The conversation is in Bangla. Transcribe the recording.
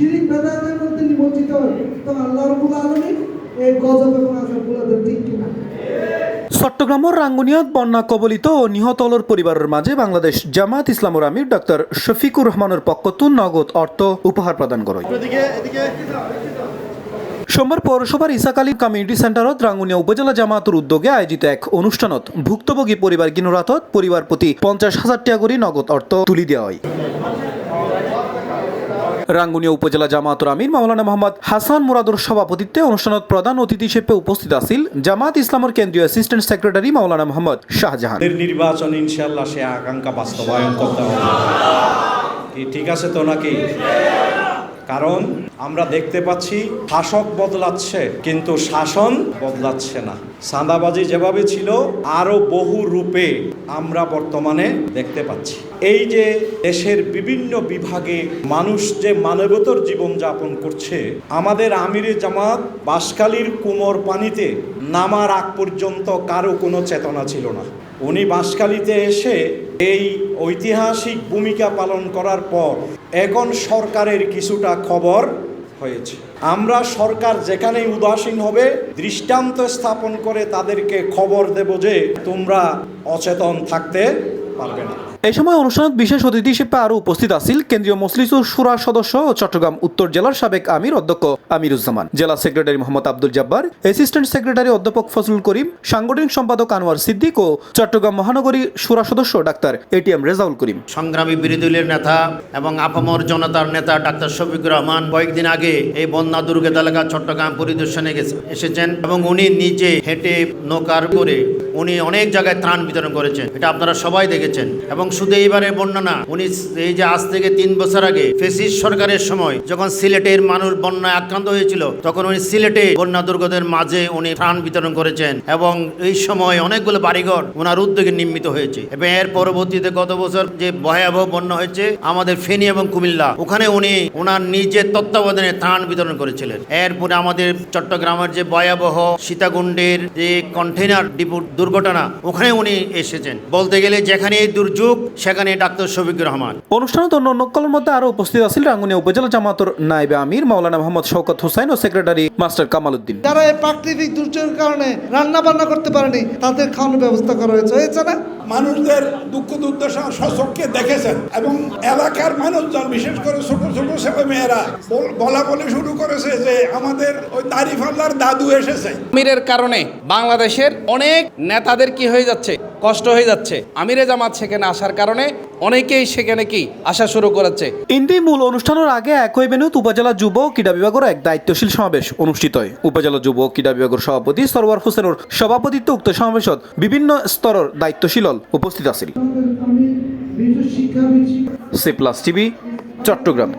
শিরিক বেদাতের মধ্যে নিমজ্জিত হয়, তো আল্লাহ রাব্বুল আলামিন এই গজব এবং আযাবগুলো দেন, ঠিক কিনা? চট্টগ্রামের রাঙ্গুনিয়াত বন্যা কবলিত ও নিহতলর পরিবারের মাঝে বাংলাদেশ জামাত ইসলামের আমির ডক্টর শফিকুর রহমানের পক্ষতুন নগদ অর্থ উপহার প্রদান করে। সোমবার পৌরসভার ইসাক আলী কমিউনিটি সেন্টারত রাঙ্গুনিয়া উপজেলা জামাতের উদ্যোগে আয়োজিত এক অনুষ্ঠানত ভুক্তভোগী পরিবার গিনুরাতত পরিবার প্রতি 50,000 টাকা করে নগদ অর্থ তুলি দেওয়া হয়। রাঙ্গুনিয়া উপজেলা জামাতের আমির মাওলানা মোহাম্মদ হাসান মুরাদুর সভাপতিত্বে অনুষ্ঠানত প্রধান অতিথি হিসেবে উপস্থিত আছেন জামাত ইসলামের কেন্দ্রীয় অ্যাসিস্ট্যান্ট সেক্রেটারি মাওলানা মোহাম্মদ শাহজাহান। নির্বাচন ইনশাআল্লাহ সে আকাঙ্ক্ষা বাস্তবায়ন করতে হবে, ঠিক আছে তো নাকি? কারণ আমরা দেখতে পাচ্ছি শাসক বদলাচ্ছে কিন্তু শাসন বদলাচ্ছে না। চাঁদাবাজি যেভাবে ছিল আরো বহু রূপে আমরা বর্তমানে দেখতে পাচ্ছি। এই যে দেশের বিভিন্ন বিভাগে মানুষ যে মানবতর জীবনযাপন করছে, আমাদের আমিরে জামাত বাঁশখালীর কুমোর পানিতে নামার আগ পর্যন্ত কারো কোনো চেতনা ছিল না। উনি বাঁশখালীতে এসে এই ঐতিহাসিক ভূমিকা পালন করার পর এখন সরকারের কিছুটা খবর হয়েছে। আমরা সরকার যেখানেই উদাসীন হবে দৃষ্টান্ত স্থাপন করে তাদেরকে খবর দেব যে তোমরা অচেতন থাকতে পারবে না। এই সময় অনুষ্ঠানত বিশেষ অতিথি হিসেবে আরো উপস্থিত আছেন কেন্দ্রীয় মজলিসুর শুরা সদস্য ও চট্টগ্রাম উত্তর জেলার সাবেক আমির অধ্যক্ষ আমিরুজ্জামান, জেলা secretary Mohammad Abdul Jabbar, assistant secretary অধ্যাপক ফজলুল করিম, সাংগঠনিক সম্পাদক আনোয়ার সিদ্দিক ও চট্টগ্রাম মহানগরী শুরা সদস্য ডাক্তার এটিএম রেজাউল করিম। সংগ্রামী বিরোধী দলের নেতা এবং আপামর জনতার নেতা ডাক্তার শফিকুর রহমান কয়েকদিন আগে এই বন্যা দুর্গত এলাকা চট্টগ্রাম পরিদর্শনে এসেছেন এবং উনি নিজে হেঁটে নৌকার করে উনি অনেক জায়গায় ত্রাণ বিতরণ করেছেন, এটা আপনারা সবাই দেখেছেন। এবং শুধু এইবারে বন্যা না, উনি এই যে আজ থেকে 3 বছর আগে ফেসিস সরকারের সময় যখন সিলেটের মানুষ বন্যায় আক্রান্ত হয়েছিল তখন উনি সিলেটে বন্যা দুর্গতের মাঝে উনি ত্রাণ বিতরণ করেছেন এবং এই সময় অনেকগুলো বাড়িঘর ওনার উদ্যোগে নির্মিত হয়েছে। এবং এর পরবর্তীতে গত বছর যে ভয়াবহ বন্যা হয়েছে আমাদের ফেনী এবং কুমিল্লা, ওখানে উনি ওনার নিজের তত্ত্বাবধানে ত্রাণ বিতরণ করেছিলেন। এরপরে আমাদের চট্টগ্রামের যে ভয়াবহ সীতাকুণ্ডের যে কন্টেইনার ডিপো দুর্ঘটনা, ওখানে উনি এসেছেন। বলতে গেলে যেখানে দুর্যোগ সেখানে ডাক্তার শফিকুর রহমান। অনুষ্ঠানত অন্য নকলের মধ্যে আরো উপস্থিত আছেন রাঙ্গুনিয়া উপজেলা জামাতের নায়েবে আমির মাওলানা মোহাম্মদ শওকত হোসেন ও সেক্রেটারি মাস্টার কামাল উদ্দিন। যারা এই প্রাকৃতিক দুর্যোগের কারণে রান্না বান্না করতে পারেনি তাদের খাওয়ানোর ব্যবস্থা করা হয়েছে না? মানুষদের দুঃখ দুর্দশা স্বচক্ষে দেখেছেন এবং এলাকার মানুষজন বিশেষ করে ছোট ছোট ছেলে মেয়েরা বলা বলে শুরু করেছে যে আমাদের ওই তারিফ আল্লাহর দাদু এসেছে। আমিরের কারণে বাংলাদেশের অনেক নেতাদের কি হয়ে যাচ্ছে, কষ্ট হয়ে যাচ্ছে। আমিরে জামাত সেখানে আসার কারণে অনেকেই সেখানে কি আসা শুরু করেছে। ইন্দি মূল অনুষ্ঠানের আগে একই ভেন্যুত উপজেলা যুব ক্রীড়া বিভাগের এক দায়িত্বশীল সমাবেশ অনুষ্ঠিত হয়। উপজেলা যুব ক্রীড়া বিভাগের সভাপতি সরওয়ার হোসেনের সভাপতিত্বে উক্ত সমাবেশত বিভিন্ন স্তরের দায়িত্বশীল উপস্থিত আছেন। C plus TV, Chittagong.